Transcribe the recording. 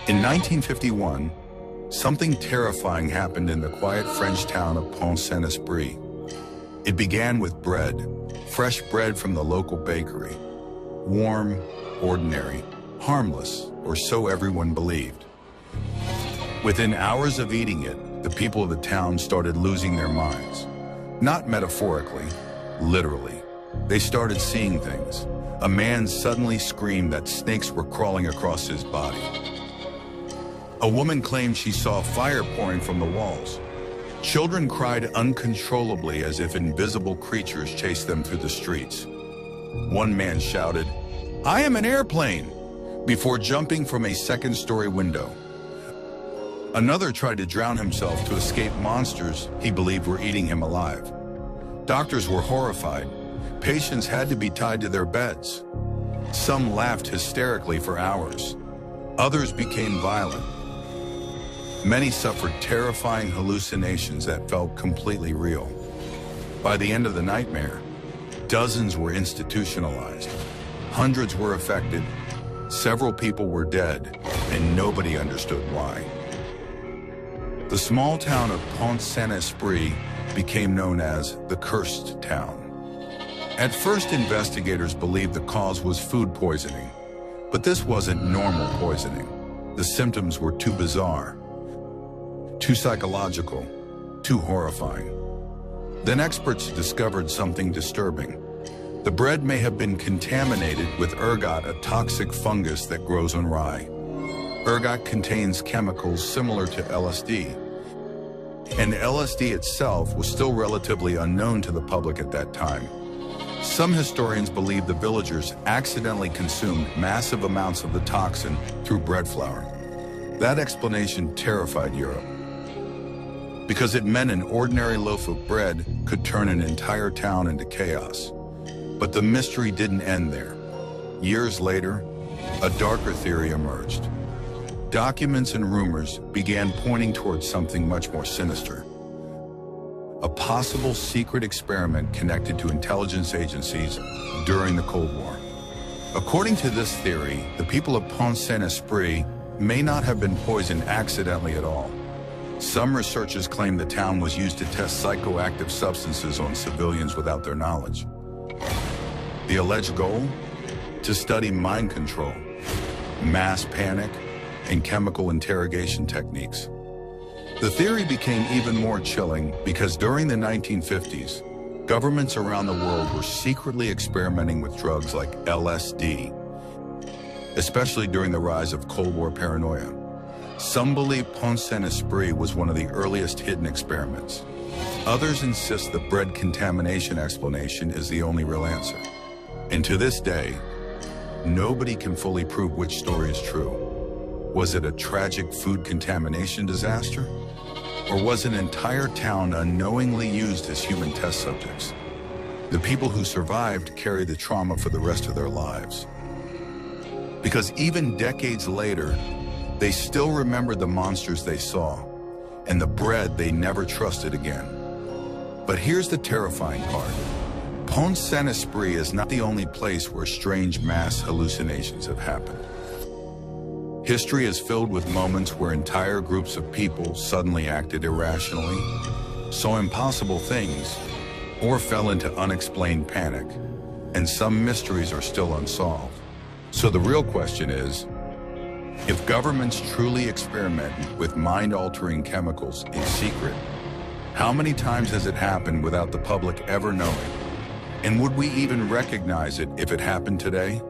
In 1951, something terrifying happened in the quiet French town of Pont-Saint-Esprit. It began with bread, fresh bread from the local bakery. Warm, ordinary, harmless, or so everyone believed. Within hours of eating it, the people of the town started losing their minds. Not metaphorically, literally. They started seeing things. A man suddenly screamed that snakes were crawling across his body. A woman claimed she saw fire pouring from the walls. Children cried uncontrollably as if invisible creatures chased them through the streets. One man shouted, "I am an airplane," before jumping from a second-story window. Another tried to drown himself to escape monsters he believed were eating him alive. Doctors were horrified. Patients had to be tied to their beds. Some laughed hysterically for hours. Others became violent. Many suffered terrifying hallucinations that felt completely real. By the end of the nightmare, dozens were institutionalized. Hundreds were affected. Several people were dead, and nobody understood why. The small town of Pont-Saint-Esprit became known as the Cursed Town. At first, investigators believed the cause was food poisoning, but this wasn't normal poisoning. The symptoms were too bizarre, too psychological, too horrifying. Then experts discovered something disturbing. The bread may have been contaminated with ergot, a toxic fungus that grows on rye. Ergot contains chemicals similar to LSD, and LSD itself was still relatively unknown to the public at that time. Some historians believe the villagers accidentally consumed massive amounts of the toxin through bread flour. That explanation terrified Europe, because it meant an ordinary loaf of bread could turn an entire town into chaos. But the mystery didn't end there. Years later, a darker theory emerged. Documents and rumors began pointing towards something much more sinister. A possible secret experiment connected to intelligence agencies during the Cold War. According to this theory, the people of Pont-Saint-Esprit may not have been poisoned accidentally at all. Some researchers claim the town was used to test psychoactive substances on civilians without their knowledge. The alleged goal? To study mind control, mass panic, and chemical interrogation techniques. The theory became even more chilling because during the 1950s, governments around the world were secretly experimenting with drugs like LSD, especially during the rise of Cold War paranoia. Some believe Pont-Saint-Esprit was one of the earliest hidden experiments. Others insist the bread contamination explanation is the only real answer. And to this day, nobody can fully prove which story is true. Was it a tragic food contamination disaster? Or was an entire town unknowingly used as human test subjects? The people who survived carry the trauma for the rest of their lives. Because even decades later, they still remember the monsters they saw and the bread they never trusted again. But here's the terrifying part. Pont-Saint-Esprit is not the only place where strange mass hallucinations have happened. History is filled with moments where entire groups of people suddenly acted irrationally, saw impossible things, or fell into unexplained panic, and some mysteries are still unsolved. So the real question is, if governments truly experiment with mind-altering chemicals in secret, how many times has it happened without the public ever knowing? And would we even recognize it if it happened today?